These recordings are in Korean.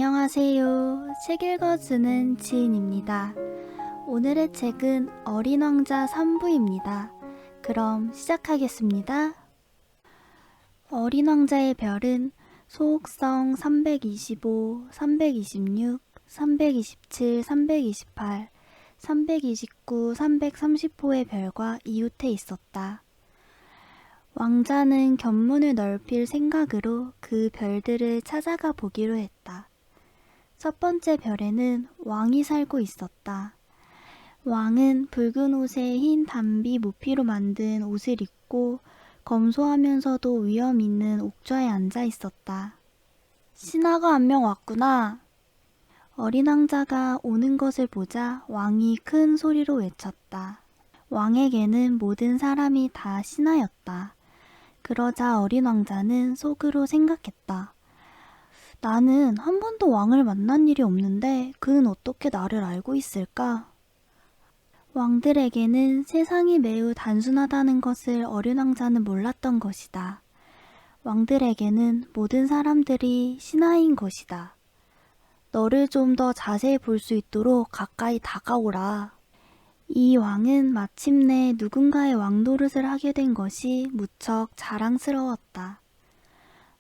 안녕하세요. 책 읽어주는 지인입니다. 오늘의 책은 어린 왕자 3부입니다. 그럼 시작하겠습니다. 어린 왕자의 별은 소옥성 325, 326, 327, 328, 329, 330호의 별과 이웃해 있었다. 왕자는 견문을 넓힐 생각으로 그 별들을 찾아가 보기로 했다. 첫 번째 별에는 왕이 살고 있었다. 왕은 붉은 옷에 흰 담비 모피로 만든 옷을 입고 검소하면서도 위험 있는 옥좌에 앉아 있었다. 신하가 한 명 왔구나. 어린 왕자가 오는 것을 보자 왕이 큰 소리로 외쳤다. 왕에게는 모든 사람이 다 신하였다. 그러자 어린 왕자는 속으로 생각했다. 나는 한 번도 왕을 만난 일이 없는데 그는 어떻게 나를 알고 있을까? 왕들에게는 세상이 매우 단순하다는 것을 어린 왕자는 몰랐던 것이다. 왕들에게는 모든 사람들이 신하인 것이다. 너를 좀 더 자세히 볼 수 있도록 가까이 다가오라. 이 왕은 마침내 누군가의 왕노릇을 하게 된 것이 무척 자랑스러웠다.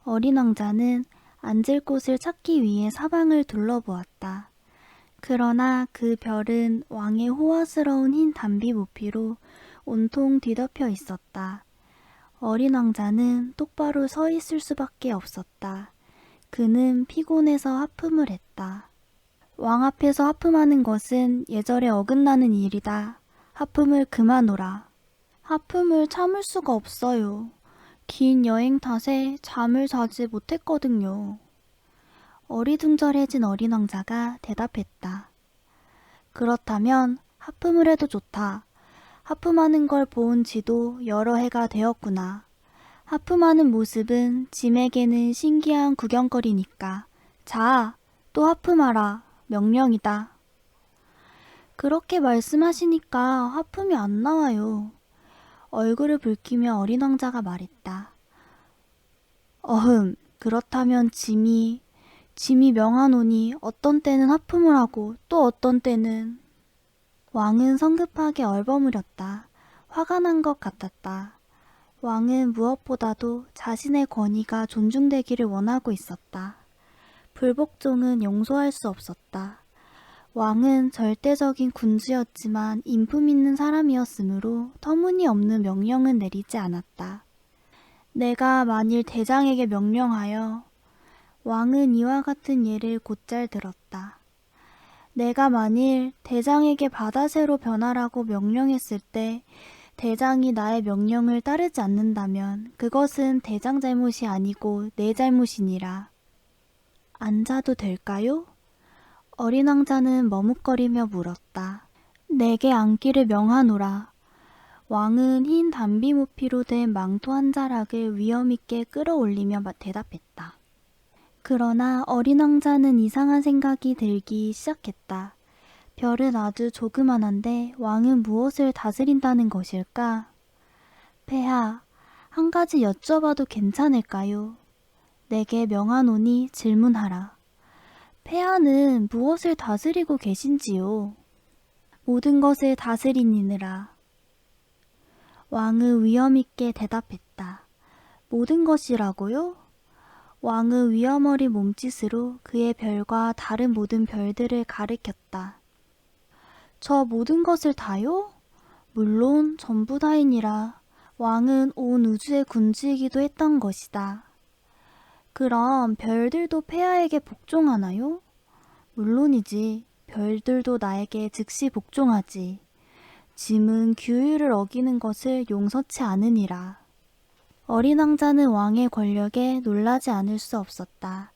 어린 왕자는 앉을 곳을 찾기 위해 사방을 둘러보았다. 그러나 그 별은 왕의 호화스러운 흰 담비 모피로 온통 뒤덮여 있었다. 어린 왕자는 똑바로 서 있을 수밖에 없었다. 그는 피곤해서 하품을 했다. 왕 앞에서 하품하는 것은 예절에 어긋나는 일이다. 하품을 그만오라. 하품을 참을 수가 없어요. 긴 여행 탓에 잠을 자지 못했거든요. 어리둥절해진 어린 왕자가 대답했다. 그렇다면 하품을 해도 좋다. 하품하는 걸 본 지도 여러 해가 되었구나. 하품하는 모습은 짐에게는 신기한 구경거리니까. 자, 또 하품하라. 명령이다. 그렇게 말씀하시니까 하품이 안 나와요. 얼굴을 붉히며 어린 왕자가 말했다. 그렇다면 짐이 명하노니 어떤 때는 하품을 하고 또 어떤 때는. 왕은 성급하게 얼버무렸다. 화가 난 것 같았다. 왕은 무엇보다도 자신의 권위가 존중되기를 원하고 있었다. 불복종은 용서할 수 없었다. 왕은 절대적인 군주였지만 인품 있는 사람이었으므로 터무니없는 명령은 내리지 않았다. 내가 만일 대장에게 명령하여. 왕은 이와 같은 예를 곧잘 들었다. 내가 만일 대장에게 바다새로 변하라고 명령했을 때 대장이 나의 명령을 따르지 않는다면 그것은 대장 잘못이 아니고 내 잘못이니라. 앉아도 될까요? 어린 왕자는 머뭇거리며 물었다. 내게 앉기를 명하노라. 왕은 흰 담비 모피로 된 망토 한 자락을 위엄있게 끌어올리며 대답했다. 그러나 어린 왕자는 이상한 생각이 들기 시작했다. 별은 아주 조그만한데 왕은 무엇을 다스린다는 것일까? 폐하, 한 가지 여쭤봐도 괜찮을까요? 내게 명하노니 질문하라. 폐하는 무엇을 다스리고 계신지요? 모든 것을 다스리니라. 왕은 위엄있게 대답했다. 모든 것이라고요? 왕은 위험어린 몸짓으로 그의 별과 다른 모든 별들을 가리켰다. 저 모든 것을 다요? 물론 전부 다이니라. 왕은 온 우주의 군주이기도 했던 것이다. 그럼 별들도 폐하에게 복종하나요? 물론이지. 별들도 나에게 즉시 복종하지. 짐은 규율을 어기는 것을 용서치 않으니라. 어린 왕자는 왕의 권력에 놀라지 않을 수 없었다.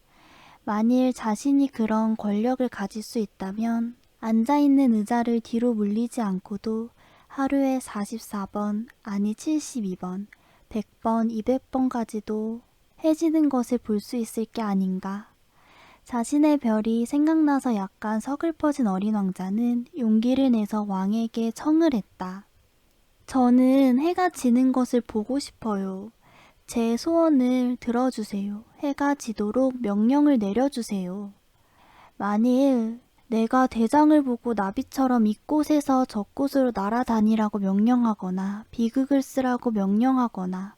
만일 자신이 그런 권력을 가질 수 있다면 앉아있는 의자를 뒤로 물리지 않고도 하루에 44번, 아니 72번, 100번, 200번까지도 해지는 것을 볼 수 있을 게 아닌가. 자신의 별이 생각나서 약간 서글퍼진 어린 왕자는 용기를 내서 왕에게 청을 했다. 저는 해가 지는 것을 보고 싶어요. 제 소원을 들어주세요. 해가 지도록 명령을 내려주세요. 만일 내가 대장을 보고 나비처럼 이곳에서 저곳으로 날아다니라고 명령하거나 비극을 쓰라고 명령하거나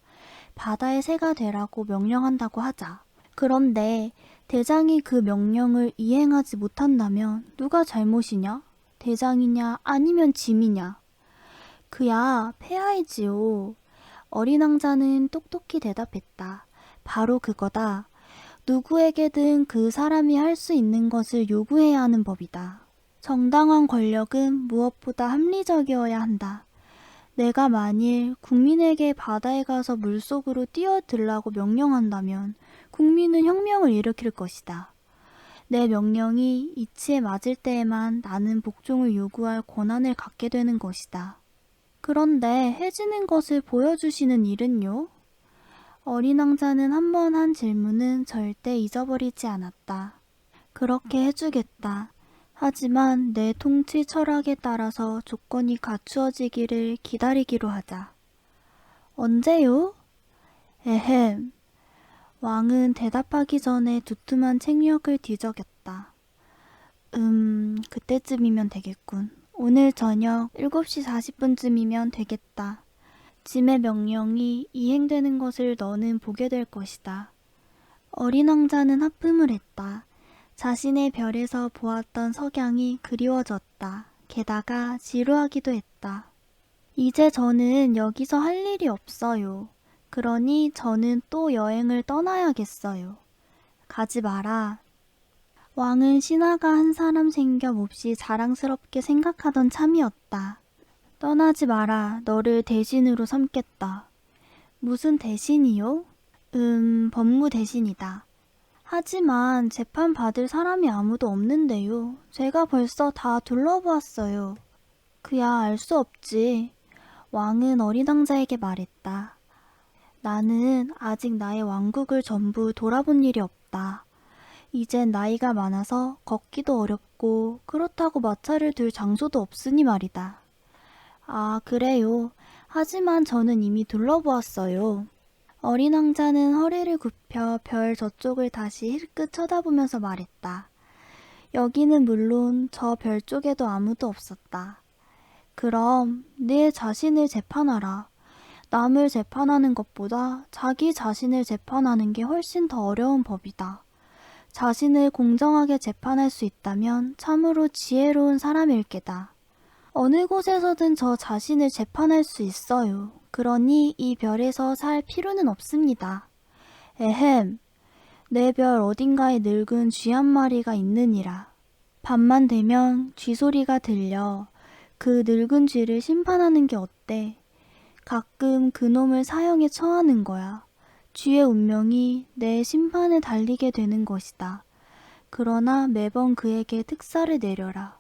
바다의 새가 되라고 명령한다고 하자. 그런데 대장이 그 명령을 이행하지 못한다면 누가 잘못이냐? 대장이냐 아니면 짐이냐? 그야 폐하이지요. 어린 왕자는 똑똑히 대답했다. 바로 그거다. 누구에게든 그 사람이 할 수 있는 것을 요구해야 하는 법이다. 정당한 권력은 무엇보다 합리적이어야 한다. 내가 만일 국민에게 바다에 가서 물속으로 뛰어들라고 명령한다면 국민은 혁명을 일으킬 것이다. 내 명령이 이치에 맞을 때에만 나는 복종을 요구할 권한을 갖게 되는 것이다. 그런데 해지는 것을 보여주시는 일은요? 어린 왕자는 한 번 한 질문은 절대 잊어버리지 않았다. 그렇게 해주겠다. 하지만 내 통치 철학에 따라서 조건이 갖추어지기를 기다리기로 하자. 언제요? 에헴. 왕은 대답하기 전에 두툼한 책력을 뒤적였다. 그때쯤이면 되겠군. 오늘 저녁 7시 40분쯤이면 되겠다. 짐의 명령이 이행되는 것을 너는 보게 될 것이다. 어린 왕자는 하품을 했다. 자신의 별에서 보았던 석양이 그리워졌다. 게다가 지루하기도 했다. 이제 저는 여기서 할 일이 없어요. 그러니 저는 또 여행을 떠나야겠어요. 가지 마라. 왕은 신하가 한 사람 생겨 몹시 자랑스럽게 생각하던 참이었다. 떠나지 마라. 너를 대신으로 삼겠다. 무슨 대신이요? 법무 대신이다. 하지만 재판 받을 사람이 아무도 없는데요. 제가 벌써 다 둘러보았어요. 그야 알 수 없지. 왕은 어린 왕자에게 말했다. 나는 아직 나의 왕국을 전부 돌아본 일이 없다. 이젠 나이가 많아서 걷기도 어렵고 그렇다고 마차를 둘 장소도 없으니 말이다. 아, 그래요. 하지만 저는 이미 둘러보았어요. 어린 왕자는 허리를 굽혀 별 저쪽을 다시 힐끗 쳐다보면서 말했다. 여기는 물론 저 별 쪽에도 아무도 없었다. 그럼 네 자신을 재판하라. 남을 재판하는 것보다 자기 자신을 재판하는 게 훨씬 더 어려운 법이다. 자신을 공정하게 재판할 수 있다면 참으로 지혜로운 사람일 게다. 어느 곳에서든 저 자신을 재판할 수 있어요. 그러니 이 별에서 살 필요는 없습니다. 에헴, 내 별 어딘가에 늙은 쥐 한 마리가 있느니라. 밤만 되면 쥐소리가 들려 그 늙은 쥐를 심판하는 게 어때? 가끔 그놈을 사형에 처하는 거야. 쥐의 운명이 내 심판에 달리게 되는 것이다. 그러나 매번 그에게 특사를 내려라.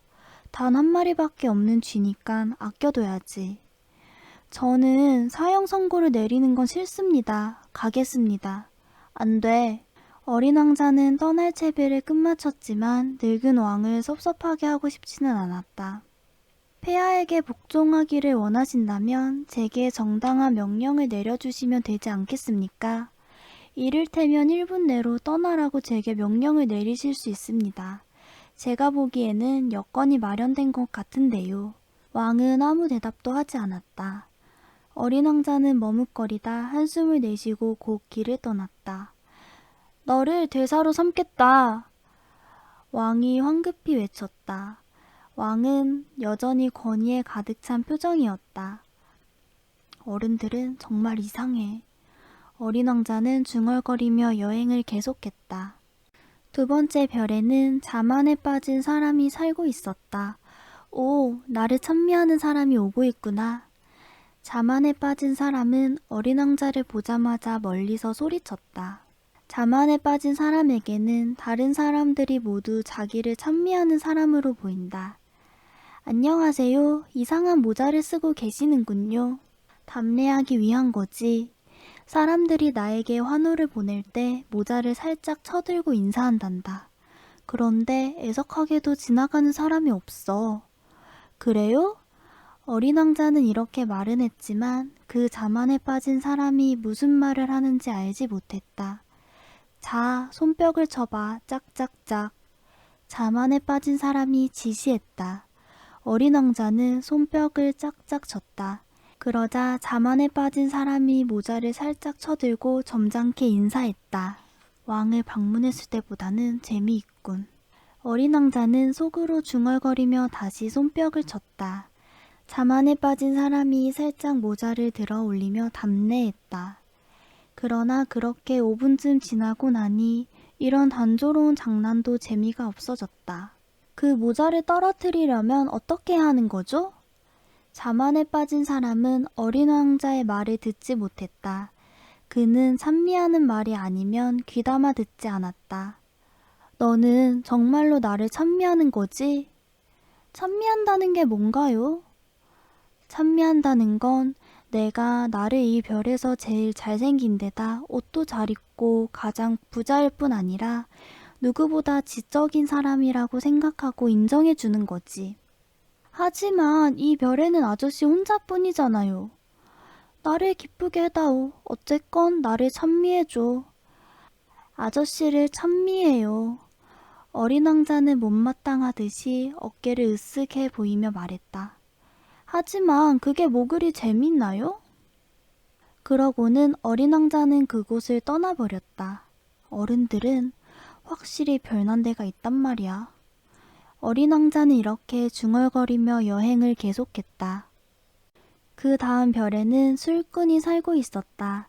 단 한 마리밖에 없는 쥐니깐 아껴둬야지. 저는 사형 선고를 내리는 건 싫습니다. 가겠습니다. 안 돼. 어린 왕자는 떠날 채비를 끝마쳤지만 늙은 왕을 섭섭하게 하고 싶지는 않았다. 폐하에게 복종하기를 원하신다면 제게 정당한 명령을 내려주시면 되지 않겠습니까? 이를테면 1분 내로 떠나라고 제게 명령을 내리실 수 있습니다. 제가 보기에는 여건이 마련된 것 같은데요. 왕은 아무 대답도 하지 않았다. 어린 왕자는 머뭇거리다 한숨을 내쉬고 곧 길을 떠났다. 너를 대사로 삼겠다. 왕이 황급히 외쳤다. 왕은 여전히 권위에 가득 찬 표정이었다. 어른들은 정말 이상해. 어린 왕자는 중얼거리며 여행을 계속했다. 두 번째 별에는 자만에 빠진 사람이 살고 있었다. 오, 나를 찬미하는 사람이 오고 있구나. 자만에 빠진 사람은 어린 왕자를 보자마자 멀리서 소리쳤다. 자만에 빠진 사람에게는 다른 사람들이 모두 자기를 찬미하는 사람으로 보인다. 안녕하세요. 이상한 모자를 쓰고 계시는군요. 답례하기 위한 거지. 사람들이 나에게 환호를 보낼 때 모자를 살짝 쳐들고 인사한단다. 그런데 애석하게도 지나가는 사람이 없어. 그래요? 어린 왕자는 이렇게 말은 했지만 그 자만에 빠진 사람이 무슨 말을 하는지 알지 못했다. 자, 손뼉을 쳐봐. 짝짝짝. 자만에 빠진 사람이 지시했다. 어린 왕자는 손뼉을 짝짝 쳤다. 그러자 자만에 빠진 사람이 모자를 살짝 쳐들고 점잖게 인사했다. 왕을 방문했을 때보다는 재미있군. 어린 왕자는 속으로 중얼거리며 다시 손뼉을 쳤다. 자만에 빠진 사람이 살짝 모자를 들어 올리며 답례했다. 그러나 그렇게 5분쯤 지나고 나니 이런 단조로운 장난도 재미가 없어졌다. 그 모자를 떨어뜨리려면 어떻게 하는 거죠? 자만에 빠진 사람은 어린 왕자의 말을 듣지 못했다. 그는 찬미하는 말이 아니면 귀담아 듣지 않았다. 너는 정말로 나를 찬미하는 거지? 찬미한다는 게 뭔가요? 찬미한다는 건 내가 나를 이 별에서 제일 잘생긴 데다 옷도 잘 입고 가장 부자일 뿐 아니라 누구보다 지적인 사람이라고 생각하고 인정해 주는 거지. 하지만 이 별에는 아저씨 혼자뿐이잖아요. 나를 기쁘게 해다오. 어쨌건 나를 찬미해줘. 아저씨를 찬미해요. 어린 왕자는 못마땅하듯이 어깨를 으쓱해 보이며 말했다. 하지만 그게 뭐 그리 재밌나요? 그러고는 어린 왕자는 그곳을 떠나버렸다. 어른들은 확실히 별난 데가 있단 말이야. 어린 왕자는 이렇게 중얼거리며 여행을 계속했다. 그 다음 별에는 술꾼이 살고 있었다.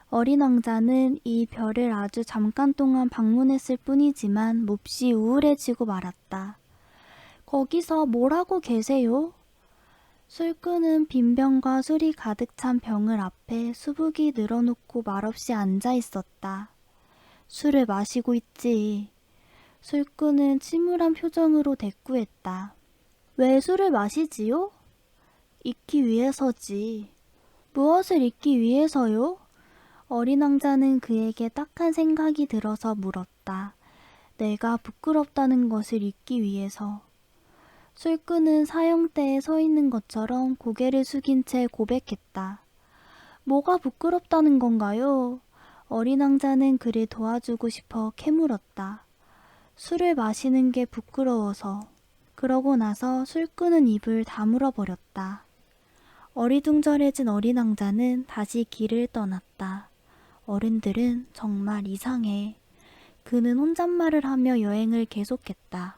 어린 왕자는 이 별을 아주 잠깐 동안 방문했을 뿐이지만 몹시 우울해지고 말았다. 거기서 뭘 하고 계세요? 술꾼은 빈 병과 술이 가득 찬 병을 앞에 수북이 늘어놓고 말없이 앉아 있었다. 술을 마시고 있지. 술꾼은 침울한 표정으로 대꾸했다. 왜 술을 마시지요? 잊기 위해서지. 무엇을 잊기 위해서요? 어린 왕자는 그에게 딱한 생각이 들어서 물었다. 내가 부끄럽다는 것을 잊기 위해서. 술꾼은 사형대에 서 있는 것처럼 고개를 숙인 채 고백했다. 뭐가 부끄럽다는 건가요? 어린 왕자는 그를 도와주고 싶어 캐물었다. 술을 마시는 게 부끄러워서. 그러고 나서 술꾼은 입을 다물어 버렸다. 어리둥절해진 어린 왕자는 다시 길을 떠났다. 어른들은 정말 이상해. 그는 혼잣말을 하며 여행을 계속했다.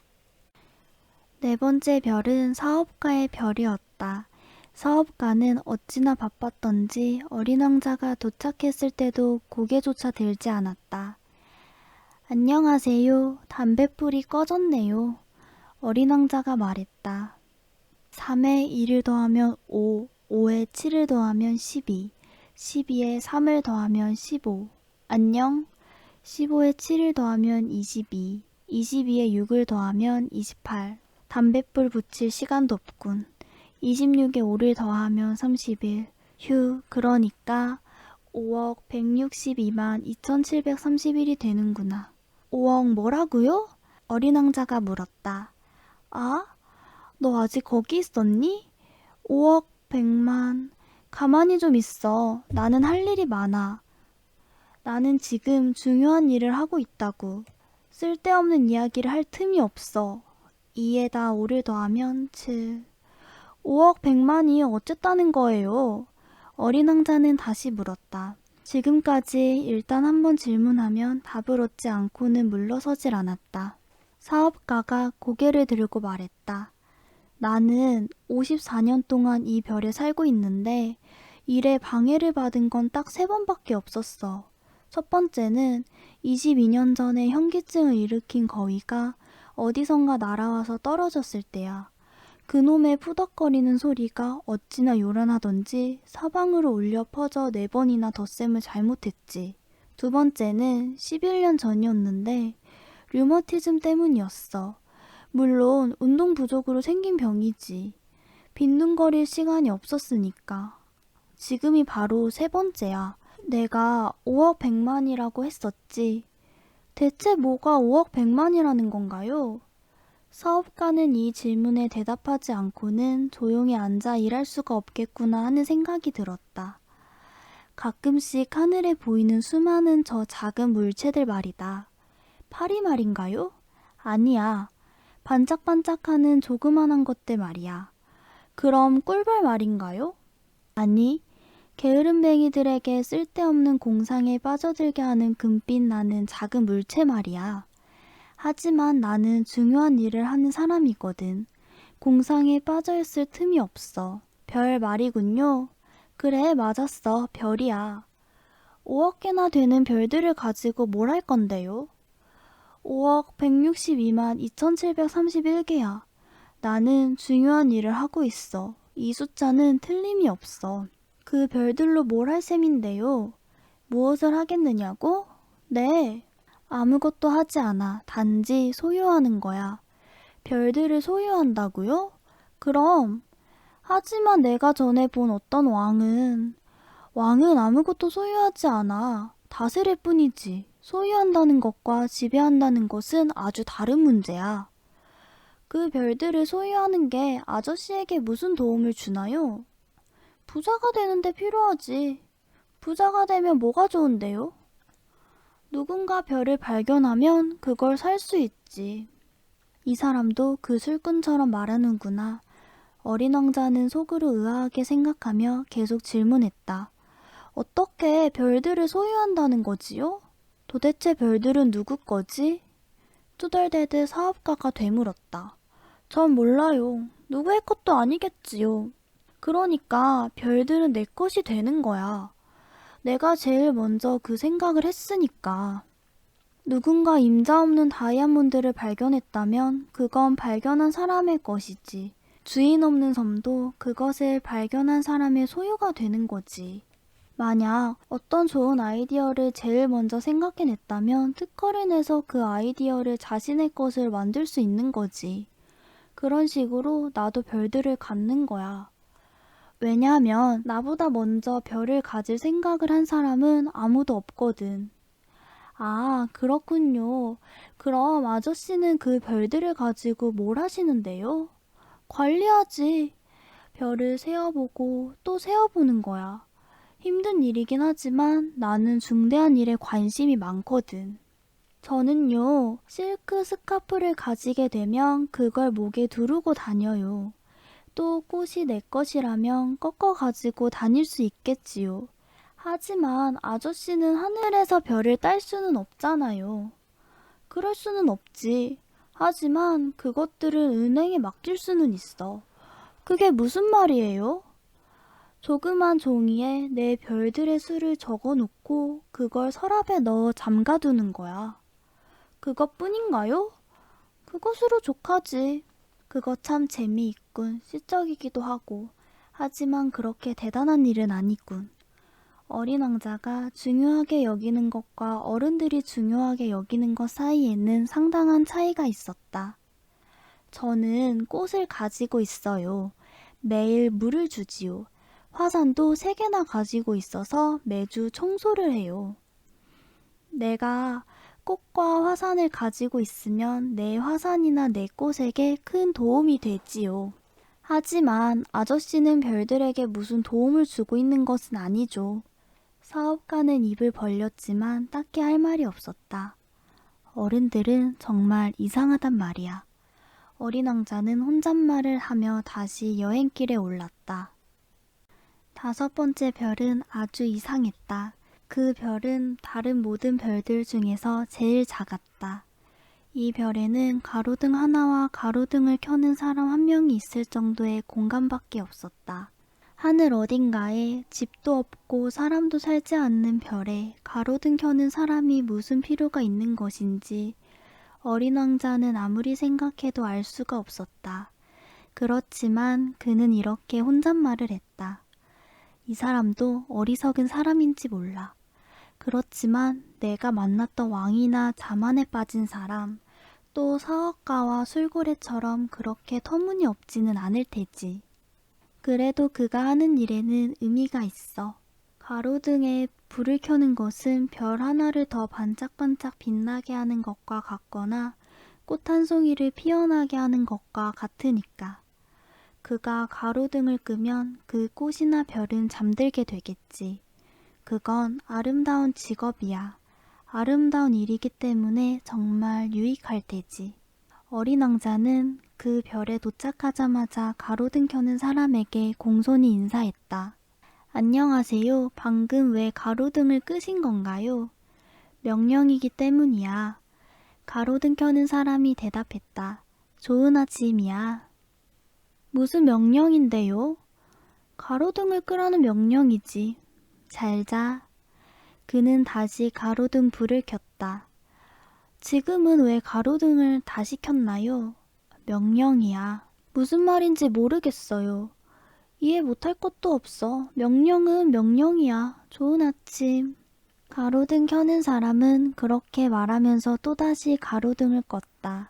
네 번째 별은 사업가의 별이었다. 사업가는 어찌나 바빴던지 어린 왕자가 도착했을 때도 고개조차 들지 않았다. 안녕하세요. 담뱃불이 꺼졌네요. 어린 왕자가 말했다. 3에 2를 더하면 5, 5에 7을 더하면 12, 12에 3을 더하면 15. 안녕? 15에 7을 더하면 22, 22에 6을 더하면 28. 담뱃불 붙일 시간도 없군. 26에 5를 더하면 31. 휴, 그러니까 5억 162만 2731이 되는구나. 5억 뭐라고요? 어린 왕자가 물었다. 아? 너 아직 거기 있었니? 5억 100만. 가만히 좀 있어. 나는 할 일이 많아. 나는 지금 중요한 일을 하고 있다고. 쓸데없는 이야기를 할 틈이 없어. 2에다 5를 더하면 7. 5억 100만이 어쨌다는 거예요? 어린 왕자는 다시 물었다. 지금까지 일단 한번 질문하면 답을 얻지 않고는 물러서질 않았다. 사업가가 고개를 들고 말했다. 나는 54년 동안 이 별에 살고 있는데 일에 방해를 받은 건 딱 3번밖에 없었어. 첫 번째는 22년 전에 현기증을 일으킨 거위가 어디선가 날아와서 떨어졌을 때야. 그놈의 푸덕거리는 소리가 어찌나 요란하던지 사방으로 울려 퍼져 4번이나 덧셈을 잘못했지. 두 번째는 11년 전이었는데 류머티즘 때문이었어. 물론 운동 부족으로 생긴 병이지. 빈둥거릴 시간이 없었으니까. 지금이 바로 3번째야. 내가 5억 100만이라고 했었지. 대체 뭐가 5억 100만이라는 건가요? 사업가는 이 질문에 대답하지 않고는 조용히 앉아 일할 수가 없겠구나 하는 생각이 들었다. 가끔씩 하늘에 보이는 수많은 저 작은 물체들 말이다. 파리 말인가요? 아니야. 반짝반짝하는 조그만한 것들 말이야. 그럼 꿀벌 말인가요? 아니, 게으름뱅이들에게 쓸데없는 공상에 빠져들게 하는 금빛 나는 작은 물체 말이야. 하지만 나는 중요한 일을 하는 사람이거든. 공상에 빠져있을 틈이 없어. 별 말이군요. 그래, 맞았어. 별이야. 5억 개나 되는 별들을 가지고 뭘 할 건데요? 5억 162만 2731개야. 나는 중요한 일을 하고 있어. 이 숫자는 틀림이 없어. 그 별들로 뭘 할 셈인데요? 무엇을 하겠느냐고? 네. 아무것도 하지 않아. 단지 소유하는 거야. 별들을 소유한다고요? 그럼. 하지만 내가 전에 본 어떤 왕은 아무것도 소유하지 않아. 다스릴 뿐이지. 소유한다는 것과 지배한다는 것은 아주 다른 문제야. 그 별들을 소유하는 게 아저씨에게 무슨 도움을 주나요? 부자가 되는데 필요하지. 부자가 되면 뭐가 좋은데요? 누군가 별을 발견하면 그걸 살 수 있지. 이 사람도 그 술꾼처럼 말하는구나. 어린 왕자는 속으로 의아하게 생각하며 계속 질문했다. 어떻게 별들을 소유한다는 거지요? 도대체 별들은 누구 거지? 투덜대듯 사업가가 되물었다. 전 몰라요. 누구의 것도 아니겠지요. 그러니까 별들은 내 것이 되는 거야. 내가 제일 먼저 그 생각을 했으니까. 누군가 임자 없는 다이아몬드를 발견했다면 그건 발견한 사람의 것이지. 주인 없는 섬도 그것을 발견한 사람의 소유가 되는 거지. 만약 어떤 좋은 아이디어를 제일 먼저 생각해냈다면 특허를 내서 그 아이디어를 자신의 것을 만들 수 있는 거지. 그런 식으로 나도 별들을 갖는 거야. 왜냐하면 나보다 먼저 별을 가질 생각을 한 사람은 아무도 없거든. 아, 그렇군요. 그럼 아저씨는 그 별들을 가지고 뭘 하시는데요? 관리하지. 별을 세어보고 또 세어보는 거야. 힘든 일이긴 하지만 나는 중대한 일에 관심이 많거든. 저는요, 실크 스카프를 가지게 되면 그걸 목에 두르고 다녀요. 또 꽃이 내 것이라면 꺾어 가지고 다닐 수 있겠지요. 하지만 아저씨는 하늘에서 별을 딸 수는 없잖아요. 그럴 수는 없지. 하지만 그것들을 은행에 맡길 수는 있어. 그게 무슨 말이에요? 조그만 종이에 내 별들의 수를 적어 놓고 그걸 서랍에 넣어 잠가두는 거야. 그것뿐인가요? 그것으로 족하지. 그거 참 재미있군. 시적이기도 하고. 하지만 그렇게 대단한 일은 아니군. 어린 왕자가 중요하게 여기는 것과 어른들이 중요하게 여기는 것 사이에는 상당한 차이가 있었다. 저는 꽃을 가지고 있어요. 매일 물을 주지요. 화산도 3개나 가지고 있어서 매주 청소를 해요. 내가 꽃과 화산을 가지고 있으면 내 화산이나 내 꽃에게 큰 도움이 되지요. 하지만 아저씨는 별들에게 무슨 도움을 주고 있는 것은 아니죠. 사업가는 입을 벌렸지만 딱히 할 말이 없었다. 어른들은 정말 이상하단 말이야. 어린 왕자는 혼잣말을 하며 다시 여행길에 올랐다. 5번째 별은 아주 이상했다. 그 별은 다른 모든 별들 중에서 제일 작았다. 이 별에는 가로등 하나와 가로등을 켜는 사람 한 명이 있을 정도의 공간밖에 없었다. 하늘 어딘가에 집도 없고 사람도 살지 않는 별에 가로등 켜는 사람이 무슨 필요가 있는 것인지 어린 왕자는 아무리 생각해도 알 수가 없었다. 그렇지만 그는 이렇게 혼잣말을 했다. 이 사람도 어리석은 사람인지 몰라. 그렇지만 내가 만났던 왕이나 자만에 빠진 사람, 또 사업가와 술고래처럼 그렇게 터무니없지는 않을 테지. 그래도 그가 하는 일에는 의미가 있어. 가로등에 불을 켜는 것은 별 하나를 더 반짝반짝 빛나게 하는 것과 같거나 꽃 한 송이를 피어나게 하는 것과 같으니까. 그가 가로등을 끄면 그 꽃이나 별은 잠들게 되겠지. 그건 아름다운 직업이야. 아름다운 일이기 때문에 정말 유익할 테지. 어린 왕자는 그 별에 도착하자마자 가로등 켜는 사람에게 공손히 인사했다. 안녕하세요. 방금 왜 가로등을 끄신 건가요? 명령이기 때문이야. 가로등 켜는 사람이 대답했다. 좋은 아침이야. 무슨 명령인데요? 가로등을 끄라는 명령이지. 잘 자. 그는 다시 가로등 불을 켰다. 지금은 왜 가로등을 다시 켰나요? 명령이야. 무슨 말인지 모르겠어요. 이해 못할 것도 없어. 명령은 명령이야. 좋은 아침. 가로등 켜는 사람은 그렇게 말하면서 또다시 가로등을 껐다.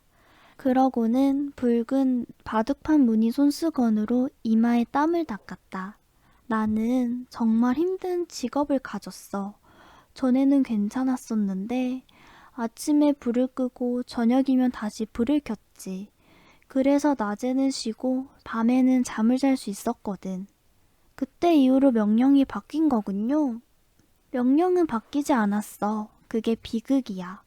그러고는 붉은 바둑판 무늬 손수건으로 이마에 땀을 닦았다. 나는 정말 힘든 직업을 가졌어. 전에는 괜찮았었는데 아침에 불을 끄고 저녁이면 다시 불을 켰지. 그래서 낮에는 쉬고 밤에는 잠을 잘 수 있었거든. 그때 이후로 명령이 바뀐 거군요. 명령은 바뀌지 않았어. 그게 비극이야.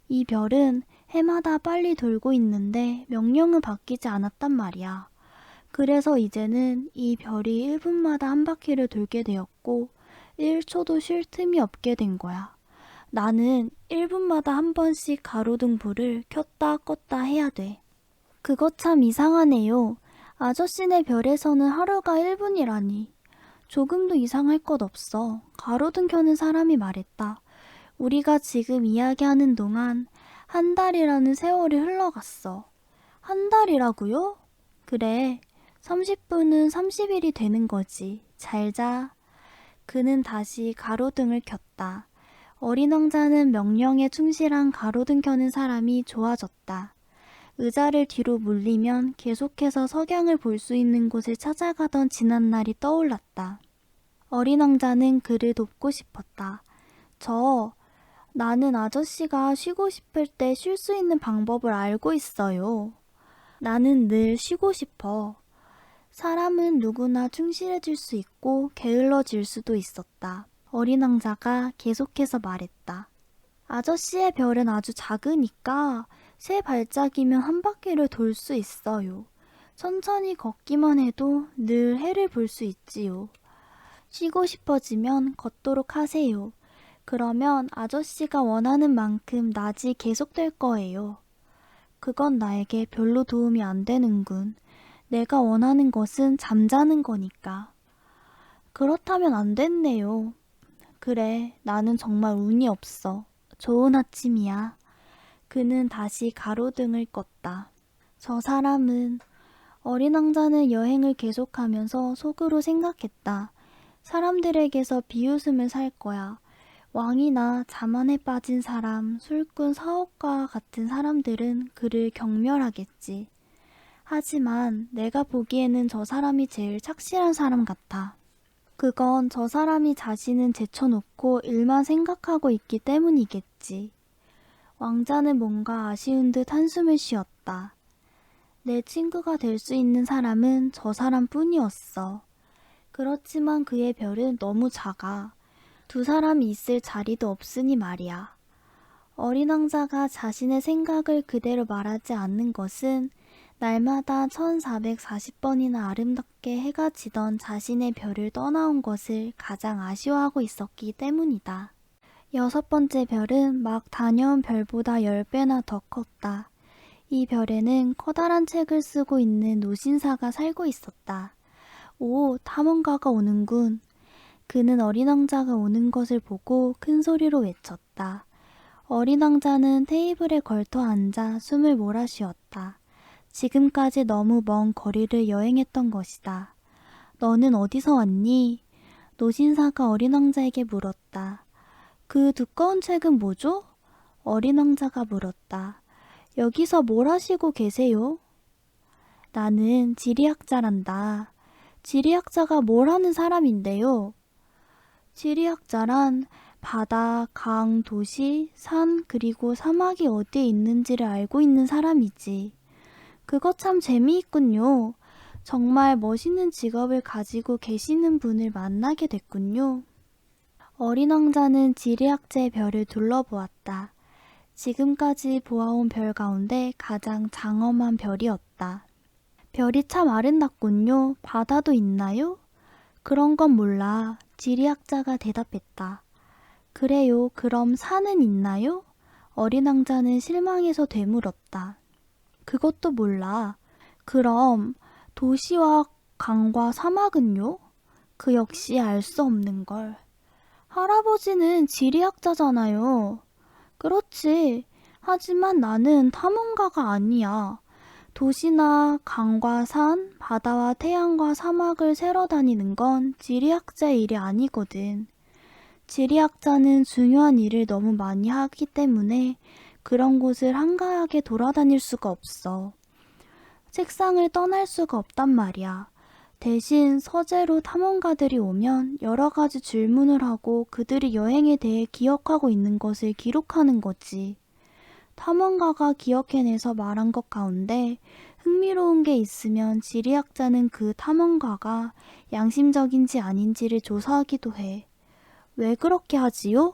이 별은 해마다 빨리 돌고 있는데 명령은 바뀌지 않았단 말이야. 그래서 이제는 이 별이 1분마다 한 바퀴를 돌게 되었고 1초도 쉴 틈이 없게 된 거야. 나는 1분마다 한 번씩 가로등 불을 켰다 껐다 해야 돼. 그거 참 이상하네요. 아저씨네 별에서는 하루가 1분이라니. 조금도 이상할 것 없어. 가로등 켜는 사람이 말했다. 우리가 지금 이야기하는 동안 한 달이라는 세월이 흘러갔어. 한 달이라고요? 그래. 30분은 30일이 되는 거지. 잘 자. 그는 다시 가로등을 켰다. 어린 왕자는 명령에 충실한 가로등 켜는 사람이 좋아졌다. 의자를 뒤로 물리면 계속해서 석양을 볼 수 있는 곳을 찾아가던 지난날이 떠올랐다. 어린 왕자는 그를 돕고 싶었다. 나는 아저씨가 쉬고 싶을 때 쉴 수 있는 방법을 알고 있어요. 나는 늘 쉬고 싶어. 사람은 누구나 충실해질 수 있고 게을러질 수도 있었다. 어린 왕자가 계속해서 말했다. 아저씨의 별은 아주 작으니까 세 발짝이면 한 바퀴를 돌 수 있어요. 천천히 걷기만 해도 늘 해를 볼 수 있지요. 쉬고 싶어지면 걷도록 하세요. 그러면 아저씨가 원하는 만큼 낮이 계속될 거예요. 그건 나에게 별로 도움이 안 되는군. 내가 원하는 것은 잠자는 거니까. 그렇다면 안 됐네요. 그래, 나는 정말 운이 없어. 좋은 아침이야. 그는 다시 가로등을 껐다. 저 사람은 어린 왕자는 여행을 계속하면서 속으로 생각했다. 사람들에게서 비웃음을 살 거야. 왕이나 자만에 빠진 사람, 술꾼 사업가 같은 사람들은 그를 경멸하겠지. 하지만 내가 보기에는 저 사람이 제일 착실한 사람 같아. 그건 저 사람이 자신은 제쳐놓고 일만 생각하고 있기 때문이겠지. 왕자는 뭔가 아쉬운 듯 한숨을 쉬었다. 내 친구가 될 수 있는 사람은 저 사람뿐이었어. 그렇지만 그의 별은 너무 작아. 두 사람이 있을 자리도 없으니 말이야. 어린 왕자가 자신의 생각을 그대로 말하지 않는 것은 날마다 1440번이나 아름답게 해가 지던 자신의 별을 떠나온 것을 가장 아쉬워하고 있었기 때문이다. 6번째 별은 막 다녀온 별보다 10배나 더 컸다. 이 별에는 커다란 책을 쓰고 있는 노신사가 살고 있었다. 오, 탐험가가 오는군. 그는 어린 왕자가 오는 것을 보고 큰 소리로 외쳤다. 어린 왕자는 테이블에 걸터 앉아 숨을 몰아쉬었다. 지금까지 너무 먼 거리를 여행했던 것이다. 너는 어디서 왔니? 노신사가 어린 왕자에게 물었다. 그 두꺼운 책은 뭐죠? 어린 왕자가 물었다. 여기서 뭘 하시고 계세요? 나는 지리학자란다. 지리학자가 뭘 하는 사람인데요? 지리학자란 바다, 강, 도시, 산, 그리고 사막이 어디에 있는지를 알고 있는 사람이지. 그거 참 재미있군요. 정말 멋있는 직업을 가지고 계시는 분을 만나게 됐군요. 어린 왕자는 지리학자의 별을 둘러보았다. 지금까지 보아온 별 가운데 가장 장엄한 별이었다. 별이 참 아름답군요. 바다도 있나요? 그런 건 몰라. 지리학자가 대답했다. 그래요. 그럼 산은 있나요? 어린 왕자는 실망해서 되물었다. 그것도 몰라. 그럼 도시와 강과 사막은요? 그 역시 알 수 없는 걸. 할아버지는 지리학자잖아요. 그렇지. 하지만 나는 탐험가가 아니야. 도시나 강과 산, 바다와 태양과 사막을 세러 다니는 건 지리학자의 일이 아니거든. 지리학자는 중요한 일을 너무 많이 하기 때문에 그런 곳을 한가하게 돌아다닐 수가 없어. 책상을 떠날 수가 없단 말이야. 대신 서재로 탐험가들이 오면 여러 가지 질문을 하고 그들이 여행에 대해 기억하고 있는 것을 기록하는 거지. 탐험가가 기억해내서 말한 것 가운데 흥미로운 게 있으면 지리학자는 그 탐험가가 양심적인지 아닌지를 조사하기도 해. 왜 그렇게 하지요?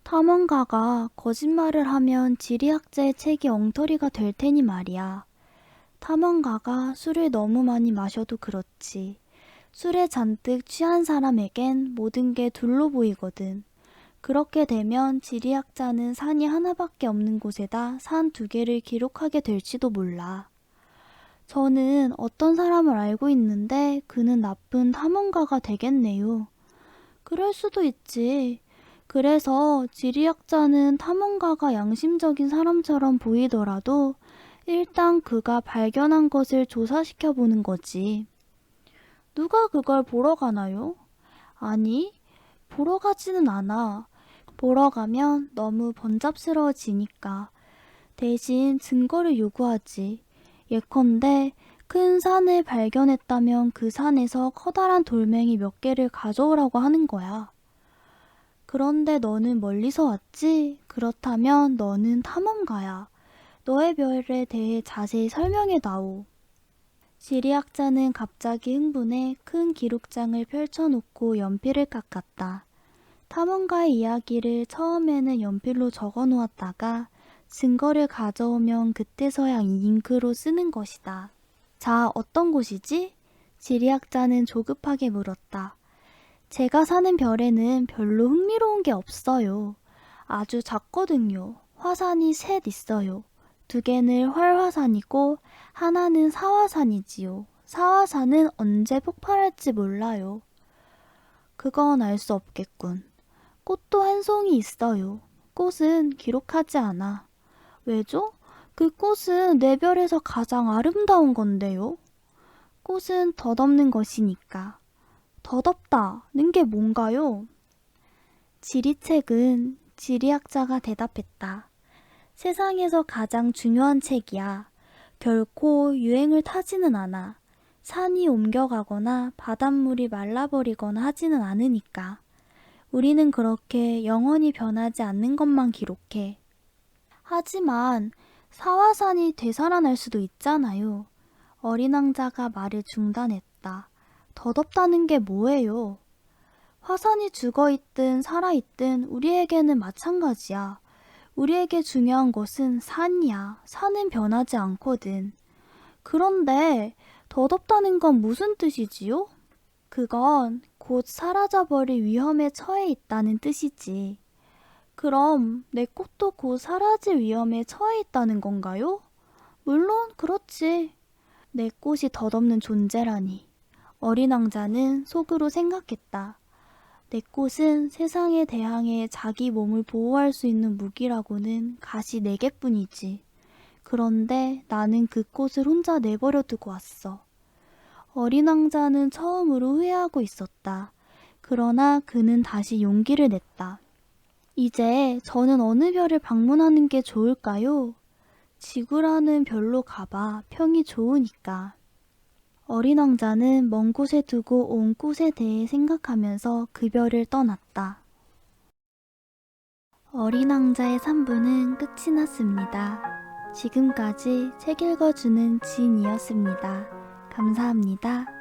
탐험가가 거짓말을 하면 지리학자의 책이 엉터리가 될 테니 말이야. 탐험가가 술을 너무 많이 마셔도 그렇지. 술에 잔뜩 취한 사람에겐 모든 게 둘로 보이거든. 그렇게 되면 지리학자는 산이 하나밖에 없는 곳에다 산 2개를 기록하게 될지도 몰라. 저는 어떤 사람을 알고 있는데 그는 나쁜 탐험가가 되겠네요. 그럴 수도 있지. 그래서 지리학자는 탐험가가 양심적인 사람처럼 보이더라도 일단 그가 발견한 것을 조사시켜 보는 거지. 누가 그걸 보러 가나요? 아니, 보러 가지는 않아. 보러 가면 너무 번잡스러워지니까. 대신 증거를 요구하지. 예컨대 큰 산을 발견했다면 그 산에서 커다란 돌멩이 몇 개를 가져오라고 하는 거야. 그런데 너는 멀리서 왔지? 그렇다면 너는 탐험가야. 너의 별에 대해 자세히 설명해 다오. 지리학자는 갑자기 흥분해 큰 기록장을 펼쳐놓고 연필을 깎았다. 탐험가의 이야기를 처음에는 연필로 적어 놓았다가 증거를 가져오면 그때서야 잉크로 쓰는 것이다. 자, 어떤 곳이지? 지리학자는 조급하게 물었다. 제가 사는 별에는 별로 흥미로운 게 없어요. 아주 작거든요. 화산이 3 있어요. 2개는 활화산이고 하나는 사화산이지요. 사화산은 언제 폭발할지 몰라요. 그건 알 수 없겠군. 꽃도 한 송이 있어요. 꽃은 기록하지 않아. 왜죠? 그 꽃은 내 별에서 가장 아름다운 건데요. 꽃은 덧없는 것이니까. 덧없다는 게 뭔가요? 지리책은 지리학자가 대답했다. 세상에서 가장 중요한 책이야. 결코 유행을 타지는 않아. 산이 옮겨가거나 바닷물이 말라버리거나 하지는 않으니까. 우리는 그렇게 영원히 변하지 않는 것만 기록해. 하지만 사화산이 되살아날 수도 있잖아요. 어린 왕자가 말을 중단했다. 덧없다는 게 뭐예요? 화산이 죽어있든 살아있든 우리에게는 마찬가지야. 우리에게 중요한 것은 산이야. 산은 변하지 않거든. 그런데 덧없다는 건 무슨 뜻이지요? 그건 곧 사라져버릴 위험에 처해 있다는 뜻이지. 그럼 내 꽃도 곧 사라질 위험에 처해 있다는 건가요? 물론 그렇지. 내 꽃이 덧없는 존재라니. 어린 왕자는 속으로 생각했다. 내 꽃은 세상에 대항해 자기 몸을 보호할 수 있는 무기라고는 가시 4개뿐이지. 그런데 나는 그 꽃을 혼자 내버려 두고 왔어. 어린 왕자는 처음으로 후회하고 있었다. 그러나 그는 다시 용기를 냈다. 이제 저는 어느 별을 방문하는 게 좋을까요? 지구라는 별로 가봐. 평이 좋으니까. 어린 왕자는 먼 곳에 두고 온 꽃에 대해 생각하면서 그 별을 떠났다. 어린 왕자의 3부는 끝이 났습니다. 지금까지 책 읽어주는 진이었습니다. 감사합니다.